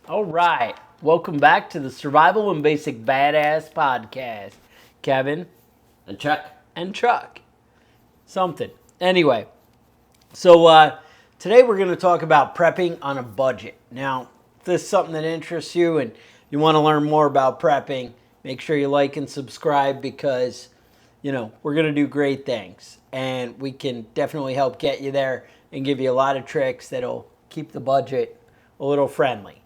All right. Welcome back to the Survival and Basic Badass Podcast. Kevin And Chuck. and Chuck. Something. Anyway, today we're going to talk about prepping on a budget. Now, if this is something that interests you and you want to learn more about prepping, make sure you like and subscribe because, we're going to do great things. And we can definitely help get you there and give you a lot of tricks that'll keep the budget a little friendly.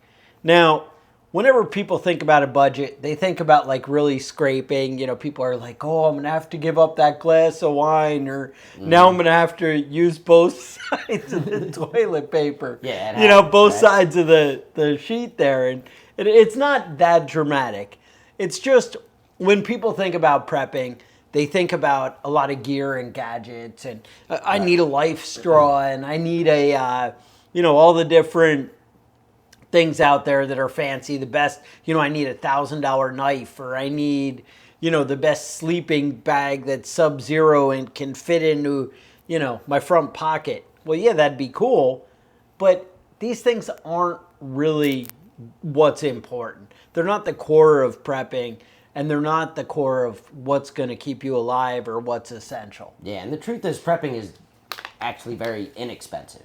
Now, whenever people think about a budget, they think about like really scraping. People are like, oh, I'm going to have to give up that glass of wine, or now I'm going to have to use both sides of the toilet paper. Yeah, it happens, both right? sides of the sheet there. And it's not that dramatic. It's just when people think about prepping, they think about a lot of gear and gadgets. And I need a life straw, and I need all the different things out there that are fancy, the best, I need $1,000 knife, or I need, the best sleeping bag that's sub-zero and can fit into, my front pocket. Well, yeah, that'd be cool, but these things aren't really what's important. They're not the core of prepping, and they're not the core of what's going to keep you alive or what's essential. Yeah, and the truth is, prepping is actually very inexpensive.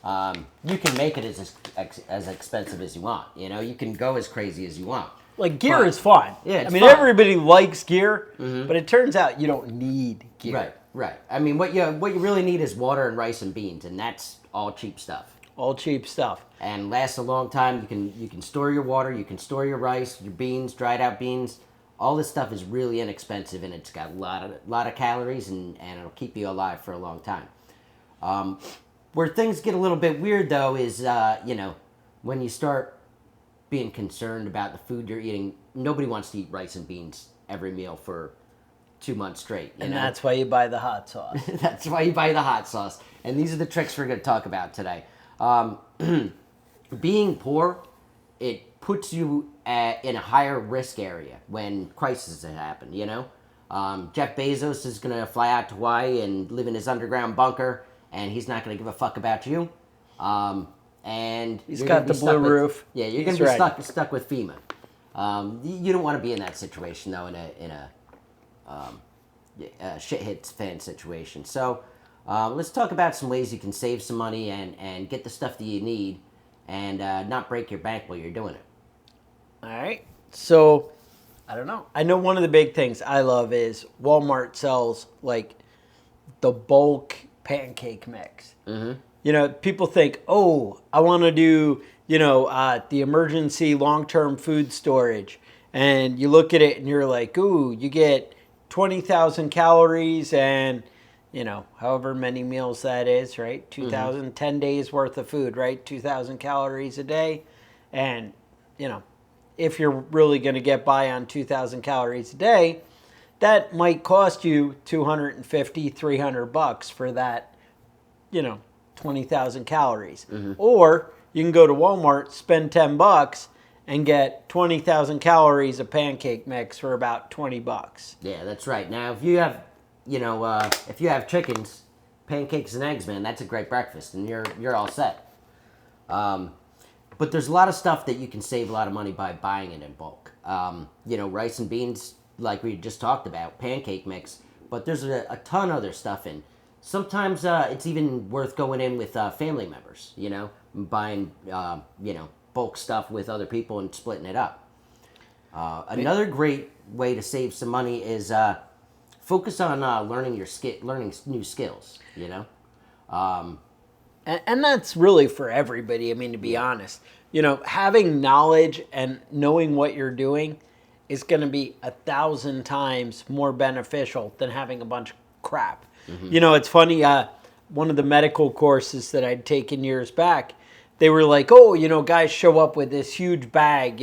You can make it as expensive as you want. You can go as crazy as you want. Like gear is fun. Yeah, it's I mean, fun. everybody likes gear, but it turns out you don't need gear. Right. I mean, what you really need is water and rice and beans, and that's all cheap stuff. All cheap stuff. And lasts a long time. You can store your water, you can store your rice, your beans, dried out beans. All this stuff is really inexpensive, and it's got a lot of calories, and it'll keep you alive for a long time. Where things get a little bit weird, though, is, when you start being concerned about the food you're eating. Nobody wants to eat rice and beans every meal for 2 months straight. And that's why you buy the hot sauce. That's why you buy the hot sauce. And these are the tricks we're going to talk about today. Being poor, it puts you in a higher risk area when crises happen, Jeff Bezos is going to fly out to Hawaii and live in his underground bunker, and he's not going to give a fuck about you. And he's got the blue roof. Yeah, you're going to be stuck with FEMA. You don't want to be in that situation, though, in a shit hits fan situation. So let's talk about some ways you can save some money and get the stuff that you need and not break your bank while you're doing it. All right. So, I don't know. I know one of the big things I love is Walmart sells like the bulk pancake mix. Mm-hmm. People think, oh, I want to do, the emergency long-term food storage. And you look at it and you're like, ooh, you get 20,000 calories and, however many meals that is, right? 2,000, 10 days worth of food, right? 2,000 calories a day. And, if you're really going to get by on 2,000 calories a day, that might cost you $250, $300 for that, 20,000 calories. Mm-hmm. Or you can go to Walmart, spend $10 and get 20,000 calories of pancake mix for about $20. Yeah, that's right. Now, if you have, if you have chickens, pancakes and eggs, man, that's a great breakfast, and you're all set. But there's a lot of stuff that you can save a lot of money by buying it in bulk. Rice and beans, like we just talked about, pancake mix, but there's a ton of other stuff in. Sometimes it's even worth going in with family members, buying, bulk stuff with other people and splitting it up. Another great way to save some money is focus on learning new skills, And that's really for everybody. I mean, to be honest, having knowledge and knowing what you're doing is going to be 1,000 times more beneficial than having a bunch of crap. Mm-hmm. It's funny. One of the medical courses that I'd taken years back, they were like, oh, guys show up with this huge bag.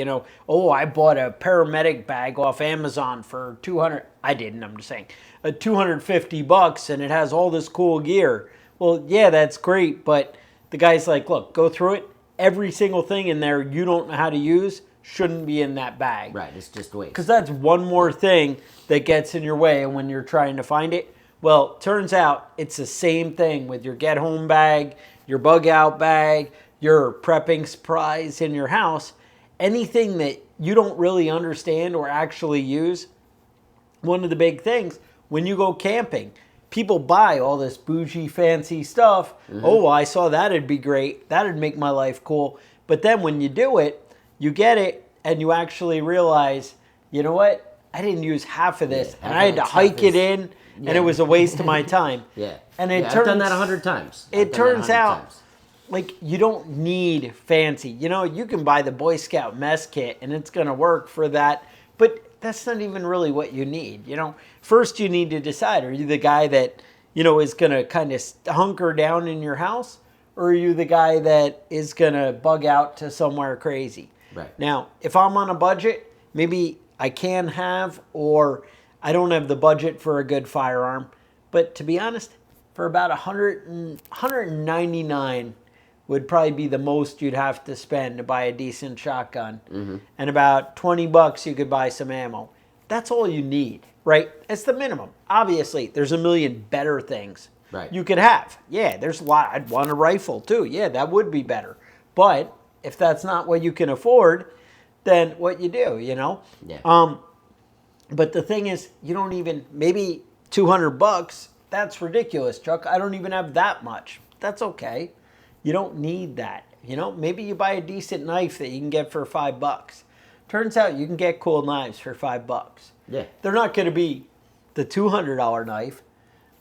Oh, I bought a paramedic bag off Amazon for 200. I didn't. I'm just saying, $250, and it has all this cool gear. Well, yeah, that's great, but the guy's like, look, go through it. Every single thing in there you don't know how to use shouldn't be in that bag. Right, it's just waste. Because that's one more thing that gets in your way when you're trying to find it. Well, turns out it's the same thing with your get-home bag, your bug-out bag, your prepping supplies in your house. anything that you don't really understand or actually use, one of the big things when you go camping, people buy all this bougie fancy stuff. Oh, well, I saw that'd be great. That'd make my life cool. But then when you do it, you get it and you actually realize, you know what? I didn't use half of this, and I had to hike it in, and it was a waste of my time. And it turns, I've done that 100 times. It turns out, like, you don't need fancy. You know, you can buy the Boy Scout mess kit, and it's going to work for that. But that's not even really what you need. You know, first you need to decide, are you the guy that, you know, is going to kind of hunker down in your house, or are you the guy that is going to bug out to somewhere crazy? Right. Now, if I'm on a budget, maybe I can have, or I don't have the budget for a good firearm. But to be honest, for about 199 would probably be the most you'd have to spend to buy a decent shotgun. And about $20 you could buy some ammo. That's all you need, right? It's the minimum. Obviously, there's a million better things you could have. Yeah, there's a lot. I'd want a rifle too. Yeah, that would be better. But if that's not what you can afford, then what you do, you know? But the thing is, you don't even, maybe $200, that's ridiculous, Chuck. I don't even have that much. That's okay. You don't need that. You know, maybe you buy a decent knife that you can get for $5. Turns out you can get cool knives for $5. They're not going to be the $200 knife,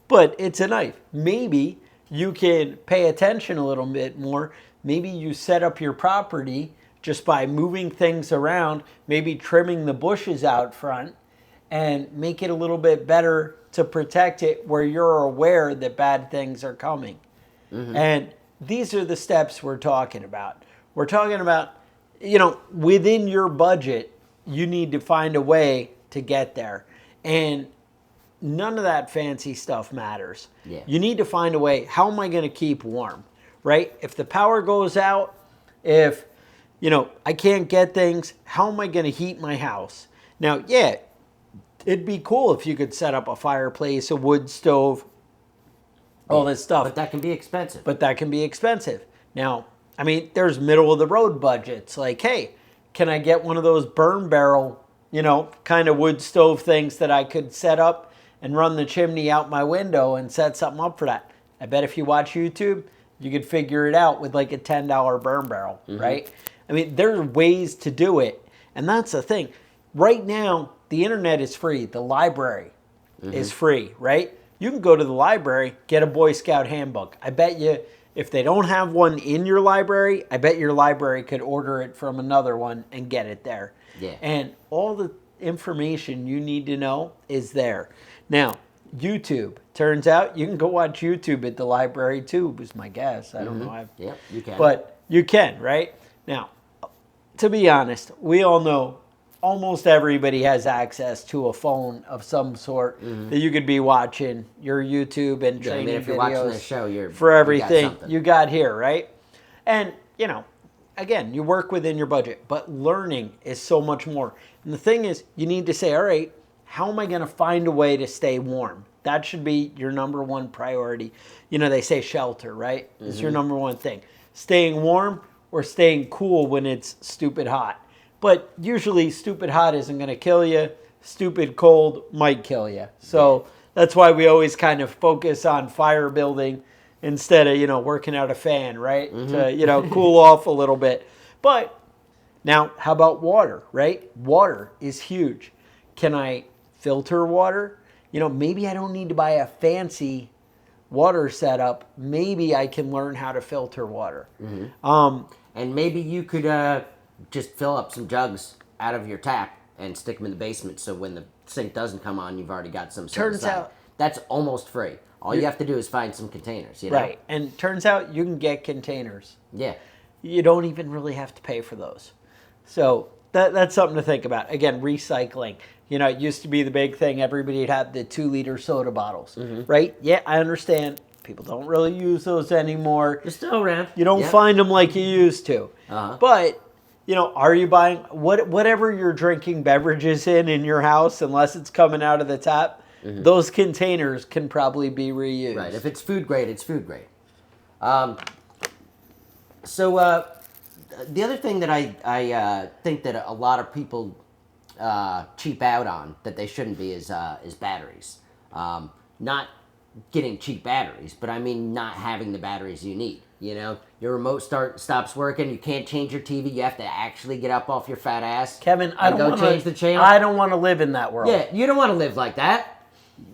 but it's a knife. Maybe you can pay attention a little bit more. Maybe you set up your property just by moving things around, maybe trimming the bushes out front, and make it a little bit better to protect it where you're aware that bad things are coming. And these are the steps we're talking about. We're talking about, you know, within your budget, you need to find a way to get there. And none of that fancy stuff matters. You need to find a way. How am I going to keep warm, right? If the power goes out, if, you know, I can't get things, how am I going to heat my house? Now, yeah, it'd be cool if you could set up a fireplace, a wood stove, all this stuff. But that can be expensive. Now, I mean, there's middle of the road budgets. Like, hey, can I get one of those burn barrel, you know, kind of wood stove things that I could set up and run the chimney out my window and set something up for that? I bet if you watch YouTube, you could figure it out with like a $10 burn barrel, right? I mean, there are ways to do it. And that's the thing. Right now, the internet is free. The library is free, right? You can go to the library, get a Boy Scout handbook. I bet you if they don't have one in your library, I bet your library could order it from another one and get it there. And all the information you need to know is there. Now, YouTube. Turns out you can go watch YouTube at the library too, was my guess. I don't know. You can. But you can, right? Now, to be honest, we all know almost everybody has access to a phone of some sort that you could be watching your YouTube and training if you're videos watching this show, for everything you got here, right? And, you know, again, you work within your budget, but learning is so much more. And the thing is, you need to say, all right, how am I going to find a way to stay warm? That should be your number one priority. You know, they say shelter, right? It's your number one thing. Staying warm or staying cool when it's stupid hot. But usually stupid hot isn't going to kill you. Stupid cold might kill you. So that's why we always kind of focus on fire building instead of, you know, working out a fan, right? To, you know, cool off a little bit. But now, how about water, right? Water is huge. Can I filter water? You know, maybe I don't need to buy a fancy water setup. Maybe I can learn how to filter water. And maybe you could just fill up some jugs out of your tap and stick them in the basement so when the sink doesn't come on, you've already got some set aside. Turns out that's almost free. All you have to do is find some containers, you know? Right. And turns out you can get containers. Yeah. You don't even really have to pay for those. So that's something to think about. Again, recycling. You know, it used to be the big thing. Everybody'd have the 2-liter soda bottles, right? Yeah, I understand. People don't really use those anymore. They're still around. You don't find them like you used to. But, you know, are you buying whatever you're drinking beverages in your house, unless it's coming out of the tap, those containers can probably be reused. Right. If it's food grade, it's food grade. So the other thing that I think that a lot of people cheap out on that they shouldn't be is batteries. Not getting cheap batteries, but I mean not having the batteries you need. You know, your remote stops working. You can't change your TV. You have to actually get up off your fat ass. Kevin, I don't want change the channel. I don't want to live in that world. Yeah, you don't want to live like that.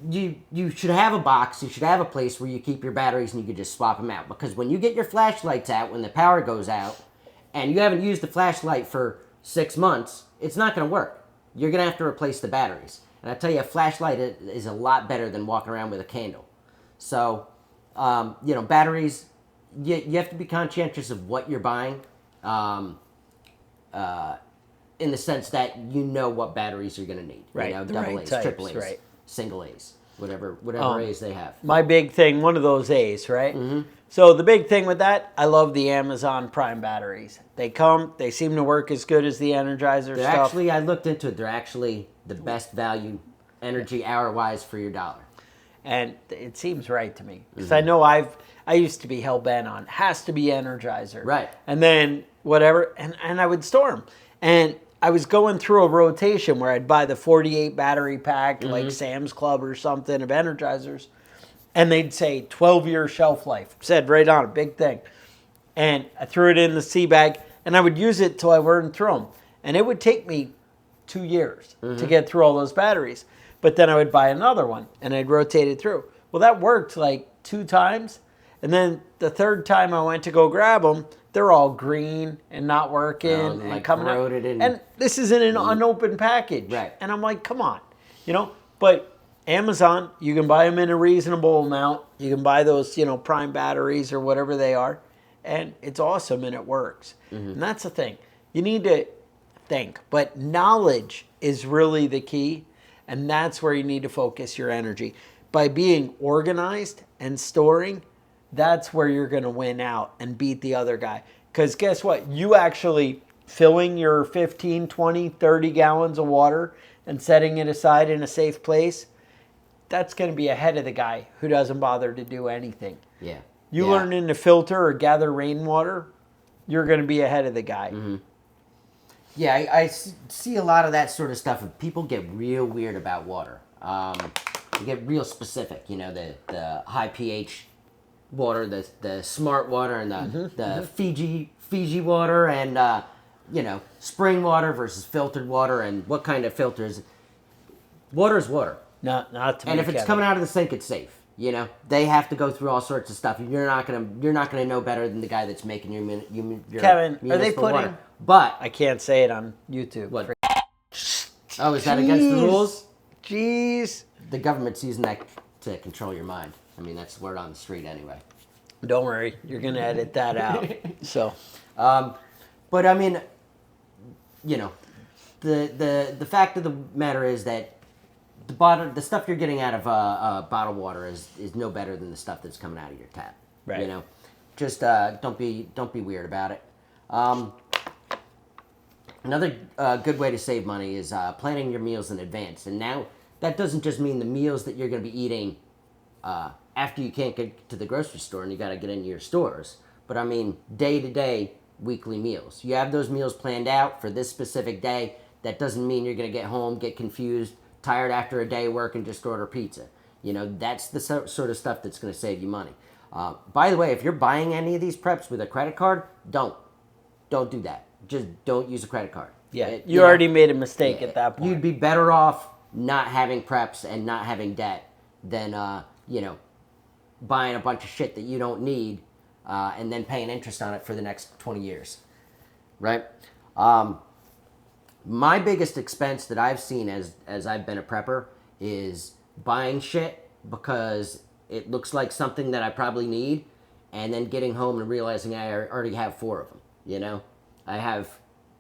You should have a box. You should have a place where you keep your batteries and you can just swap them out. Because when you get your flashlights out, when the power goes out, and you haven't used the flashlight for 6 months, it's not going to work. You're going to have to replace the batteries. And I tell you, a flashlight is a lot better than walking around with a candle. So, batteries, you have to be conscientious of what you're buying, in the sense that you know what batteries you're going to need. Right. You know, The double right A's, types, triple A's, right. single A's, whatever A's they have. My big thing, one of those A's, right? Mm-hmm. So the big thing with that, I love the Amazon Prime batteries. They seem to work as good as the Energizer They're stuff. actually, I looked into it, they're actually the best value energy hour-wise for your dollar. And it seems right to me. Because I know I used to be hell-bent on, has to be Energizer. Right. And then whatever, and I would store them. And I was going through a rotation where I'd buy the 48 battery pack, like Sam's Club or something, of Energizers. And they'd say 12-year shelf life. Said right on it, big thing. And I threw it in the sea bag, and I would use it till I burned through them. And it would take me 2 years to get through all those batteries. But then I would buy another one, and I'd rotate it through. Well, that worked like 2 times. And then the third time I went to go grab them, they're all green and not working and like coming out. corroded And this is in an unopened package. Right. And I'm like, come on. But Amazon, you can buy them in a reasonable amount. You can buy those, Prime batteries or whatever they are. And it's awesome and it works. And that's the thing. You need to think. But knowledge is really the key. And that's where you need to focus your energy. By being organized and storing, that's where you're going to win out and beat the other guy. Because guess what? You actually filling your 15, 20, 30 gallons of water and setting it aside in a safe place, that's going to be ahead of the guy who doesn't bother to do anything. Yeah. You learning to filter or gather rainwater, you're going to be ahead of the guy. Mm-hmm. Yeah, I see a lot of that sort of stuff. People get real weird about water. They get real specific. The high pH water, the smart water, and the Fiji water, and spring water versus filtered water, and what kind of filters. Water is water. Not to me, and if it's Kevin. coming out of the sink, it's safe. They have to go through all sorts of stuff. You're not gonna know better than the guy that's making your Kevin, are they municipal putting? water. But I can't say it on YouTube. What? Oh, is that against the rules? Jeez. The government's using that to control your mind. I mean, that's the word on the street anyway. Don't worry, you're gonna edit that out. So, but I mean, the fact of the matter is that the stuff you're getting out of bottled water is no better than the stuff that's coming out of your tap. Right. Just don't be weird about it. Another good way to save money is planning your meals in advance. And now that doesn't just mean the meals that you're going to be eating after you can't get to the grocery store and you got to get into your stores. But I mean day-to-day, weekly meals. You have those meals planned out for this specific day. That doesn't mean you're going to get home, get confused, tired after a day of work, and just order pizza. That's the sort of stuff that's going to save you money. By the way, if you're buying any of these preps with a credit card, don't do that. Just don't use a credit card. yeah, you already made a mistake at that point. You'd be better off not having preps and not having debt than buying a bunch of shit that you don't need and then paying interest on it for the next 20 years. Right? My biggest expense that I've seen as I've been a prepper is buying shit because it looks like something that I probably need, and then getting home and realizing I already have 4 of them. I have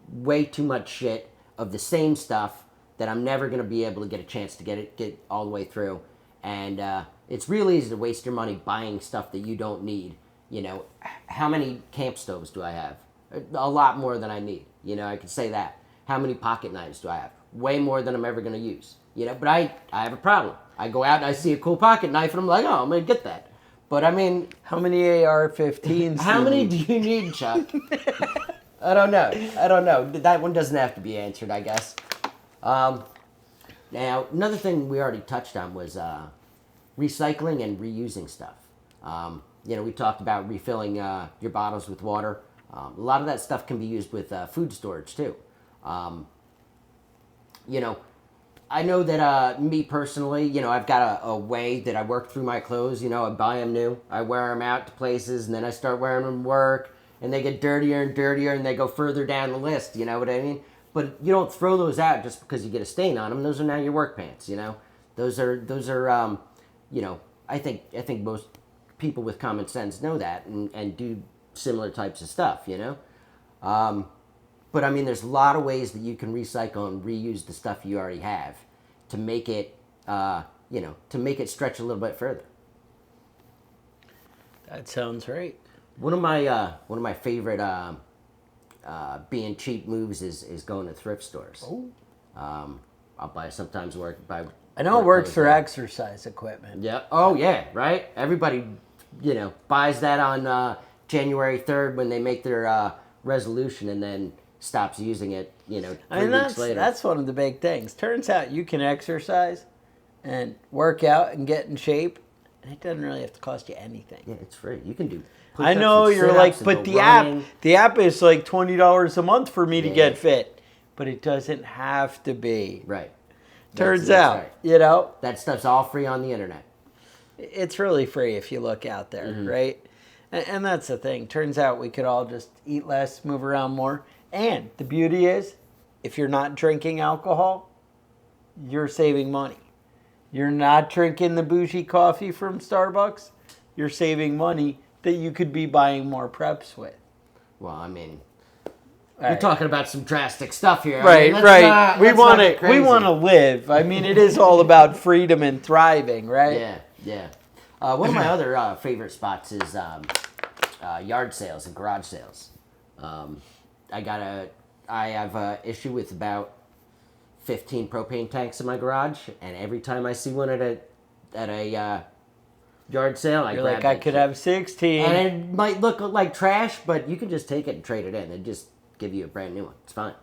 way too much shit of the same stuff that I'm never going to be able to get a chance to get all the way through. And it's really easy to waste your money buying stuff that you don't need. How many camp stoves do I have? A lot more than I need. I could say that. How many pocket knives do I have? Way more than I'm ever going to use. But I have a problem. I go out and I see a cool pocket knife and I'm like, oh, I'm going to get that. But I mean... How many AR-15s How many do you need, Chuck? I don't know. I don't know. That one doesn't have to be answered, I guess. Now, another thing we already touched on was recycling and reusing stuff. We talked about refilling your bottles with water. A lot of that stuff can be used with food storage too. Um, you know, I know that me personally, I've got a way that I work through my clothes. I buy them new, I wear them out to places, and then I start wearing them to work, and they get dirtier and dirtier, and they go further down the list. You know what I mean? But you don't throw those out just because you get a stain on them. Those are now your work pants. Those are I think most people with common sense know that and do similar types of stuff. But I mean, there's a lot of ways that you can recycle and reuse the stuff you already have to make it, stretch a little bit further. That sounds right. One of my favorite being cheap moves is going to thrift stores. Oh. I'll buy sometimes buy. I know it works for exercise equipment. Yeah. Oh yeah. Right. Everybody, buys that on January 3rd when they make their resolution, and then stops using it, 3 weeks later. That's one of the big things. Turns out you can exercise and work out and get in shape, and it doesn't really have to cost you anything. Yeah, it's free. You can do. I know you're like, but the app is like $20 a month for me to get fit, but it doesn't have to be. Right. Turns out, right. That stuff's all free on the internet. It's really free if you look out there, right? And that's the thing. Turns out we could all just eat less, move around more. And the beauty is, if you're not drinking alcohol, you're saving money. You're not drinking the bougie coffee from Starbucks, you're saving money that you could be buying more preps with. Well, I mean, you're talking about some drastic stuff here. Right, right. We want to live. I mean, it is all about freedom and thriving, right? Yeah, yeah. One of my other favorite spots is yard sales and garage sales. I have an issue with about 15 propane tanks in my garage, and every time I see one at a yard sale, I grab I could have 16. And it might look like trash, but you can just take it and trade it in. They just give you a brand new one. It's fine.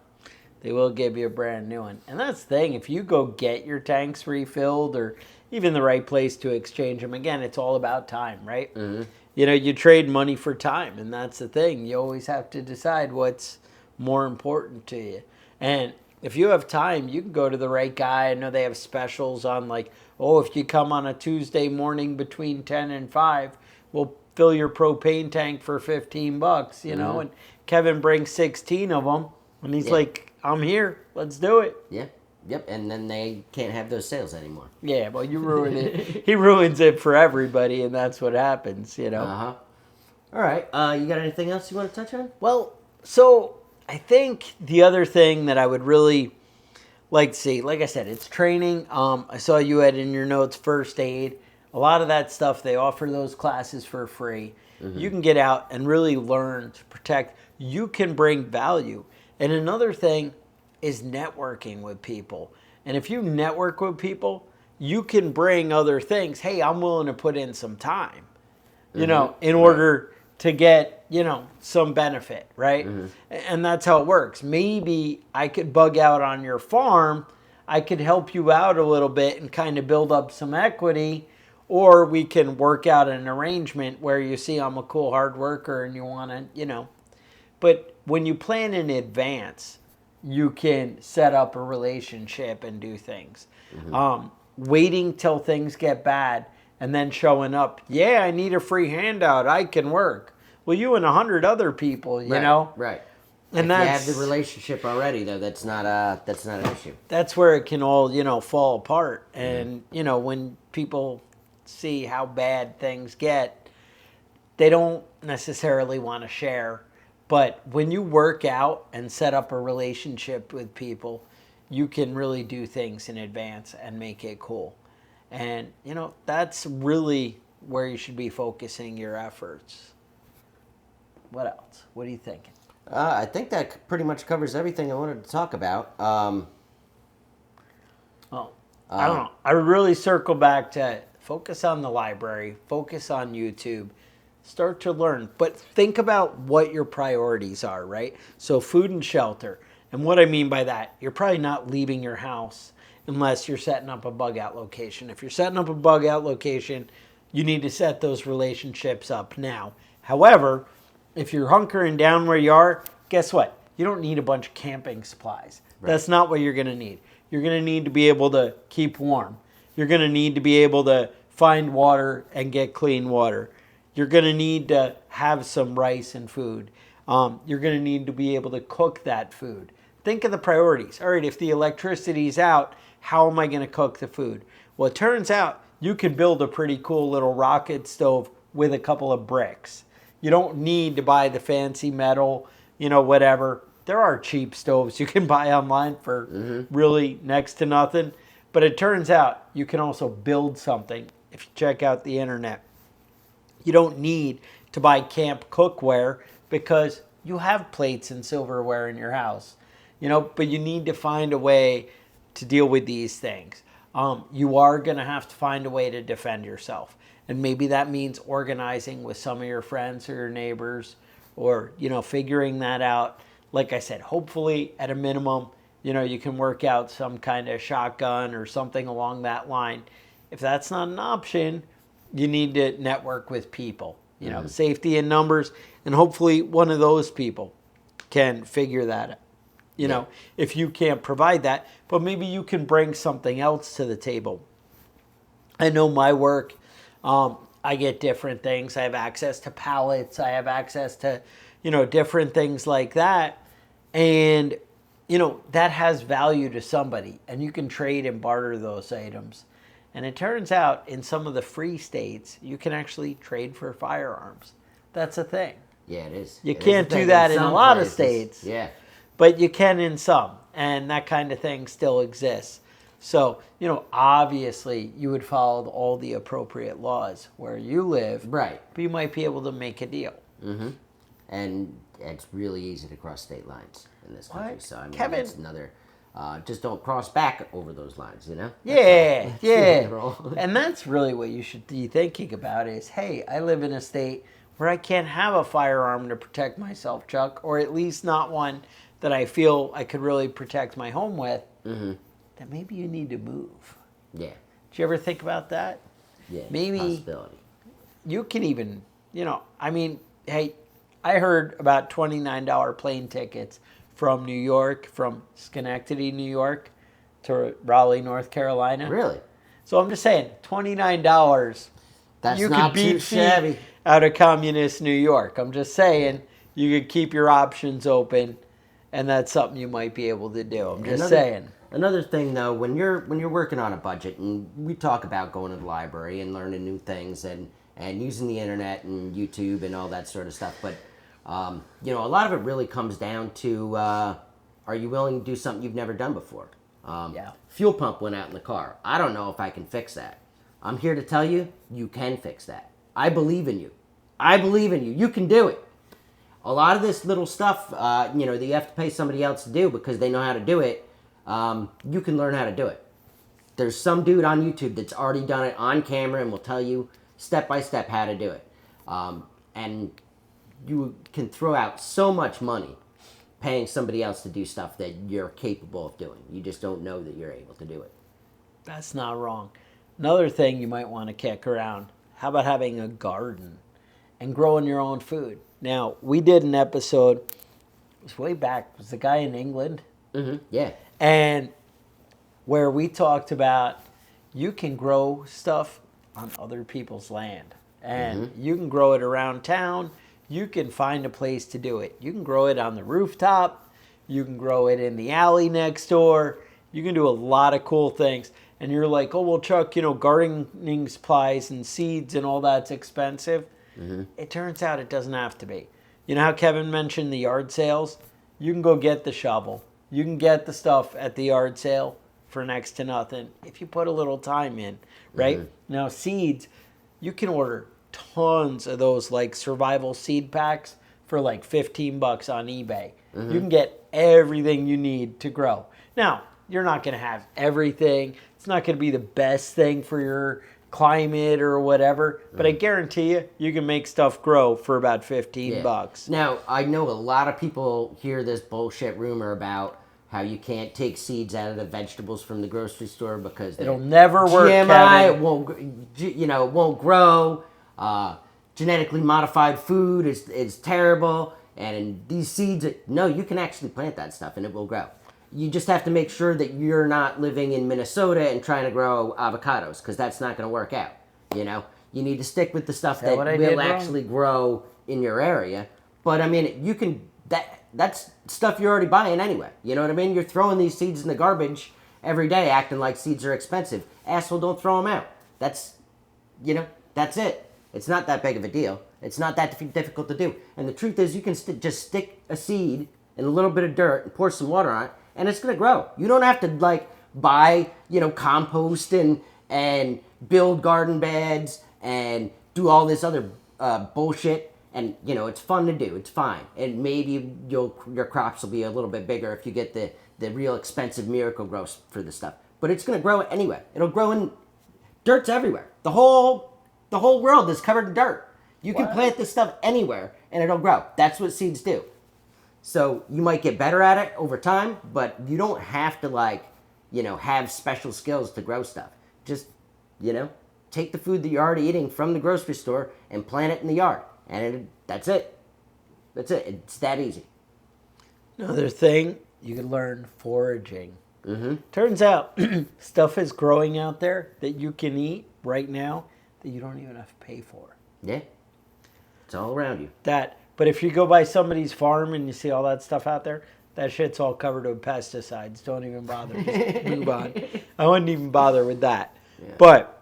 They will give you a brand new one. And that's the thing. If you go get your tanks refilled, or even the right place to exchange them, again, it's all about time, right? Mm-hmm. You trade money for time, and that's the thing. You always have to decide what's more important to you. And if you have time, you can go to the right guy. I know they have specials on if you come on a Tuesday morning between 10 and 5, we'll fill your propane tank for $15, and Kevin brings 16 of them, and he's like, I'm here, let's do it. Yeah. Yep, and then they can't have those sales anymore. Yeah, well, you ruin it. He ruins it for everybody, and that's what happens, Uh-huh. All right, you got anything else you want to touch on? Well, so I think the other thing that I would really like to see, like I said, it's training. I saw you had in your notes first aid. A lot of that stuff, they offer those classes for free. Mm-hmm. You can get out and really learn to protect. You can bring value. And another thing is networking with people. And if you network with people, you can bring other things. Hey, I'm willing to put in some time, in order to get, some benefit, right? Mm-hmm. And that's how it works. Maybe I could bug out on your farm. I could help you out a little bit and kind of build up some equity, or we can work out an arrangement where you see I'm a cool hard worker and you want to, But when you plan in advance, you can set up a relationship and do things. Mm-hmm. Waiting till things get bad and then showing up, I need a free handout, I can work. Well, you and 100 other people, you know? Right. And if you have the relationship already, though, that's not an issue. That's where it can all, fall apart. And, when people see how bad things get, they don't necessarily want to share. But when you work out and set up a relationship with people, you can really do things in advance and make it cool. And, that's really where you should be focusing your efforts. What else? What are you thinking? I think that pretty much covers everything I wanted to talk about. I don't know. I would really circle back to focus on the library, focus on YouTube, Start to learn. But think about what your priorities are, right? So food and shelter. And what I mean by that, you're probably not leaving your house unless you're setting up a bug out location. If you're setting up a bug out location, you need to set those relationships up now. However, if you're hunkering down where you are, guess what? You don't need a bunch of camping supplies. Right. That's not what you're going to need. You're going to need to be able to keep warm. You're going to need to be able to find water and get clean water. You're going to need to have some rice and food. You're going to need to be able to cook that food. Think of the priorities. All right, if the electricity's out, how am I going to cook the food? Well, it turns out you can build a pretty cool little rocket stove with a couple of bricks. You don't need to buy the fancy metal, whatever. There are cheap stoves you can buy online for really next to nothing. But it turns out you can also build something if you check out the internet. You don't need to buy camp cookware because you have plates and silverware in your house. But you need to find a way to deal with these things. You are going to have to find a way to defend yourself. And maybe that means organizing with some of your friends or your neighbors or, figuring that out. Like I said, hopefully at a minimum, you can work out some kind of shotgun or something along that line. If that's not an option, you need to network with people, safety in numbers. And hopefully one of those people can figure that out. If you can't provide that, but maybe you can bring something else to the table. I know my work, I get different things. I have access to pallets. I have access to, different things like that. And, that has value to somebody. And you can trade and barter those items. And it turns out in some of the free states, you can actually trade for firearms. That's a thing. Yeah, it is. You can't do that in a lot of states. Yeah. But you can in some. And that kind of thing still exists. So, obviously you would follow all the appropriate laws where you live. Right. But you might be able to make a deal. Mm-hmm. And it's really easy to cross state lines in this country. What? So, I mean, Kevin, it's another... just don't cross back over those lines, Yeah, yeah. And that's really what you should be thinking about is, hey, I live in a state where I can't have a firearm to protect myself, Chuck, or at least not one that I feel I could really protect my home with. Mm-hmm. Then maybe you need to move. Yeah. Did you ever think about that? Yeah, maybe possibility. You can even, hey, I heard about $29 plane tickets from New York, from Schenectady, New York, to Raleigh, North Carolina. Really? So I'm just saying, $29. That's you not could beat too shabby. Out of communist New York. I'm just saying, you could keep your options open, and that's something you might be able to do. I'm just saying. Another thing, though, when you're working on a budget, and we talk about going to the library and learning new things and using the internet and YouTube and all that sort of stuff, but a lot of it really comes down to, are you willing to do something you've never done before? Fuel pump went out in the car. I don't know if I can fix that. I'm here to tell you, you can fix that. I believe in you. I believe in you. You can do it. A lot of this little stuff, that you have to pay somebody else to do because they know how to do it, you can learn how to do it. There's some dude on YouTube that's already done it on camera and will tell you step by step how to do it. And you can throw out so much money paying somebody else to do stuff that you're capable of doing. You just don't know that you're able to do it. That's not wrong. Another thing you might want to kick around, how about having a garden and growing your own food? Now, we did an episode, it was way back, it was the guy in England. Mm-hmm. Yeah. And where we talked about you can grow stuff on other people's land. And you can grow it around town. You can find a place to do it. You can grow it on the rooftop. You can grow it in the alley next door. You can do a lot of cool things. And you're like, oh, well, Chuck, gardening supplies and seeds and all that's expensive. Mm-hmm. It turns out it doesn't have to be. You know how Kevin mentioned the yard sales? You can go get the shovel. You can get the stuff at the yard sale for next to nothing if you put a little time in, right? Mm-hmm. Now, seeds, you can order tons of those like survival seed packs for like $15 on eBay. Mm-hmm. You can get everything you need to grow. Now, you're not going to have everything. It's not going to be the best thing for your, climate or whatever. But I guarantee you can make stuff grow for about $15. Now, I know a lot of people hear this bullshit rumor about how you can't take seeds out of the vegetables from the grocery store because It'll never work, GMI, Kevin. it won't grow. Genetically modified food is terrible, and these seeds, no, you can actually plant that stuff and it will grow. You just have to make sure that you're not living in Minnesota and trying to grow avocados, because that's not going to work out. You need to stick with the stuff that will actually grow in your area. But I mean, you can that's stuff you're already buying anyway. You know what I mean? You're throwing these seeds in the garbage every day, acting like seeds are expensive. Asshole, don't throw them out. That's it. It's not that big of a deal. It's not that difficult to do. And the truth is, you can just stick a seed in a little bit of dirt and pour some water on it, and it's gonna grow. You don't have to buy compost and build garden beds and do all this other bullshit. And it's fun to do. It's fine. And maybe your crops will be a little bit bigger if you get the real expensive miracle grow for the stuff. But it's gonna grow anyway. It'll grow in dirt's everywhere. The whole world is covered in dirt. You can plant this stuff anywhere and it'll grow. That's what seeds do. So you might get better at it over time, but you don't have to have special skills to grow stuff. Just, take the food that you're already eating from the grocery store and plant it in the yard. And that's it. That's it. It's that easy. Another thing, you can learn foraging. Mm-hmm. Turns out stuff is growing out there that you can eat right now that you don't even have to pay for. Yeah. It's all around you. But if you go by somebody's farm and you see all that stuff out there, that shit's all covered with pesticides. Don't even bother. Just move on. I wouldn't even bother with that. Yeah. But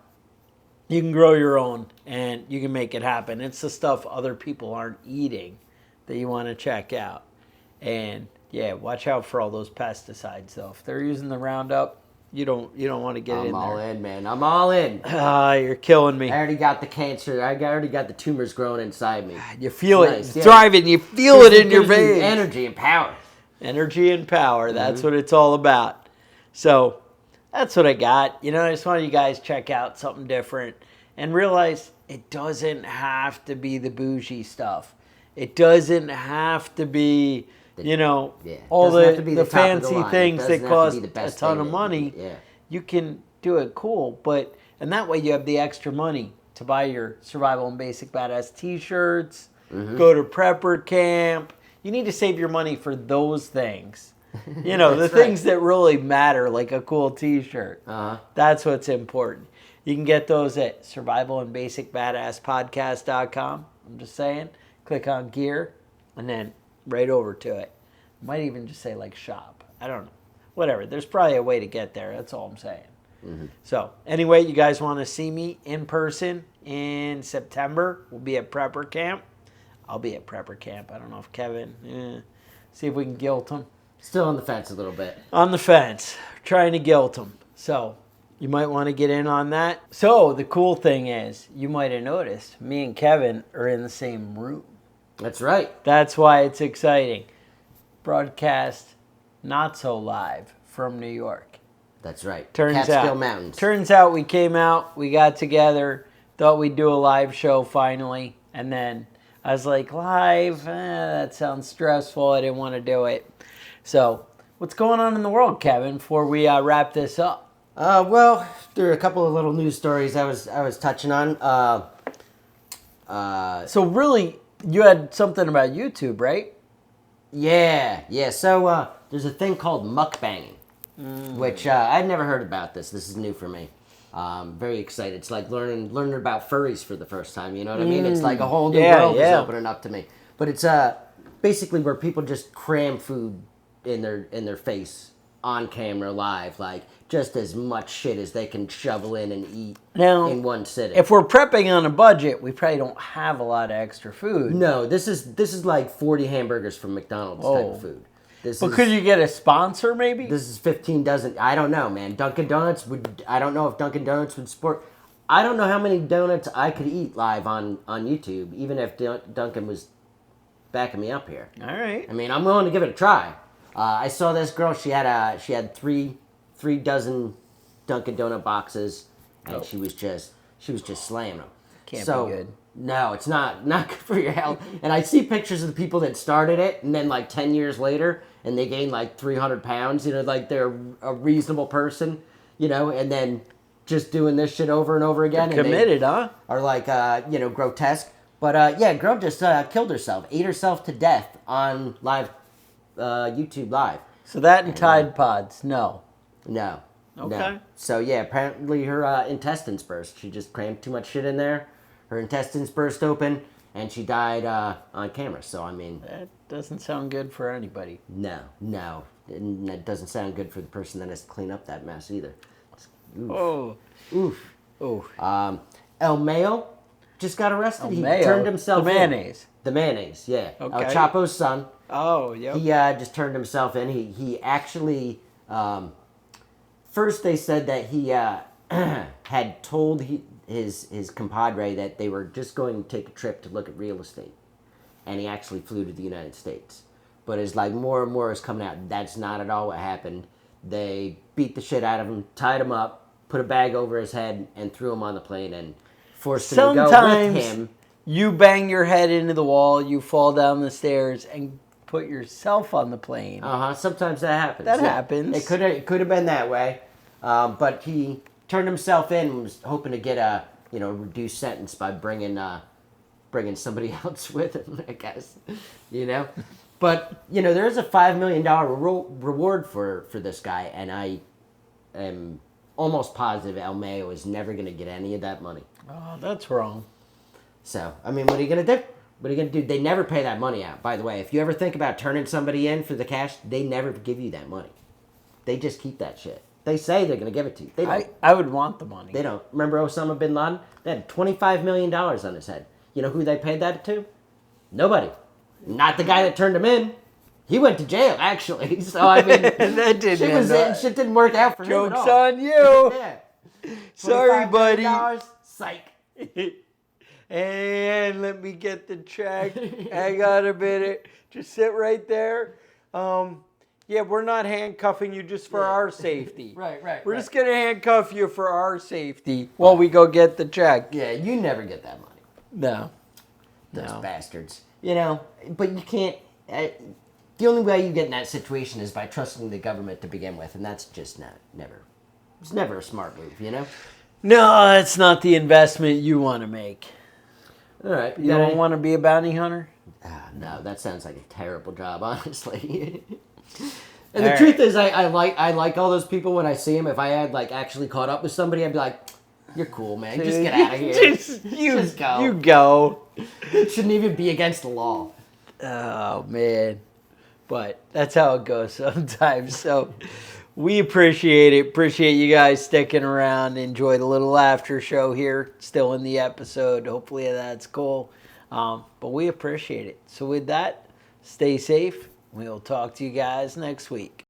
you can grow your own and you can make it happen. It's the stuff other people aren't eating that you want to check out. And yeah, watch out for all those pesticides though. If they're using the Roundup, you don't want to get in there. I'm all in, man. I'm all in. You're killing me. I already got the cancer. I already got the tumors growing inside me. You feel it. It's thriving. You feel it in your veins. Energy and power. Energy and power. That's what it's all about. So that's what I got. I just wanted you guys to check out something different and realize it doesn't have to be the bougie stuff. It doesn't have to be, all the fancy things that cost a ton of money. Yeah. You can do it cool, and that way you have the extra money to buy your Survival and Basic Badass t-shirts, go to prepper camp. You need to save your money for those things. The things that really matter, like a cool t-shirt. That's what's important. You can get those at survivalandbasicbadasspodcast.com. I'm just saying. Click on gear and then right over to it. Might even just say shop. I don't know. Whatever. There's probably a way to get there. That's all I'm saying. So anyway, you guys want to see me in person in September? We'll be at prepper camp. I'll be at prepper camp. I don't know if Kevin, see if we can guilt him. Still on the fence a little bit. On the fence. Trying to guilt him. So you might want to get in on that. So the cool thing is, you might have noticed, me and Kevin are in the same room. That's right. That's why it's exciting. Broadcast not so live from New York. That's right. Catskill Mountains. Turns out we came out, we got together, thought we'd do a live show finally, and then I was like, live? That sounds stressful. I didn't want to do it. So, what's going on in the world, Kevin, before we wrap this up? Well, there are a couple of little news stories I was touching on. So really, you had something about YouTube, right? Yeah. So there's a thing called mukbanging, which I'd never heard about this. This is new for me. Very excited. It's like learning about furries for the first time. You know what I mean? It's like a whole new world is opening up to me. But it's basically where people just cram food in their face on camera live, like just as much shit as they can shovel in and eat in one sitting. If we're prepping on a budget, we probably don't have a lot of extra food. No, this is like 40 hamburgers from McDonald's type of food. Could you get a sponsor maybe? This is 15 dozen. I don't know, man. Dunkin' Donuts would. I don't know if Dunkin' Donuts would support. I don't know how many donuts I could eat live on YouTube, even if Dunkin' was backing me up here. All right. I mean, I'm willing to give it a try. I saw this girl. She had three dozen Dunkin' Donut boxes, and she was just She was just slaying them. Can't So, be good. No, it's not good for your health. And I see pictures of the people that started it, and then like 10 years later, and they gain like 300 pounds. You know, like they're a reasonable person. You know, and then just doing this shit over and over again. They're committed, and huh? are like grotesque. But yeah, girl just killed herself, ate herself to death on live YouTube Live. So that and Tide Pods, no. No. Okay. No. So yeah, apparently her intestines burst. She just crammed too much shit in there. Her intestines burst open, and she died on camera. So I mean, That doesn't sound good for anybody. no, and that doesn't sound good for the person that has to clean up that mess either. Oof. Oh. Oof. Oh. El Mayo just got arrested. He Mayo. turned himself The in. mayonnaise. The mayonnaise, yeah. Okay. El Chapo's son. Oh, yep. He just turned himself in. He actually, first they said that he had told his compadre that they were just going to take a trip to look at real estate. And he actually flew to the United States. But as like more and more is coming out, that's not at all what happened. They beat the shit out of him, tied him up, put a bag over his head, and threw him on the plane and forced him to go with him. You bang your head into the wall, you fall down the stairs, and put yourself on the plane. Sometimes that happens. That happens. It could have been that way, but he turned himself in and was hoping to get a reduced sentence by bringing somebody else with him. I guess, But there is a $5 million reward for this guy, and I am almost positive El Mayo is never going to get any of that money. Oh, that's wrong. So, I mean, what are you going to do? What are you going to do? They never pay that money out, by the way. If you ever think about turning somebody in for the cash, they never give you that money. They just keep that shit. They say they're going to give it to you. They don't. I would want the money. They don't. Remember Osama bin Laden? They had $25 million on his head. You know who they paid that to? Nobody. Not the guy that turned him in. He went to jail, actually. So, I mean, that didn't shit didn't work out for him at Joke's all. on you. Yeah. Sorry, $25 buddy. million, psych. And let me get the check. Hang on a minute. Just sit right there. Yeah, we're not handcuffing you just for our safety. Right. We're just going to handcuff you for our safety while we go get the check. Yeah, you never get that money. No. Those bastards. But you can't... the only way you get in that situation is by trusting the government to begin with, and that's just never... It's never a smart move, No, it's not the investment you want to make. All right. You don't want to be a bounty hunter? No, that sounds like a terrible job, honestly. And the truth is, I like all those people when I see them. If I had actually caught up with somebody, I'd be like, "You're cool, man. Just get out of here. Just go. You go." It shouldn't even be against the law. Oh man, but that's how it goes sometimes. So we appreciate it. Appreciate you guys sticking around. Enjoy the little after show here. Still in the episode. Hopefully that's cool. But we appreciate it. So with that, stay safe. We'll talk to you guys next week.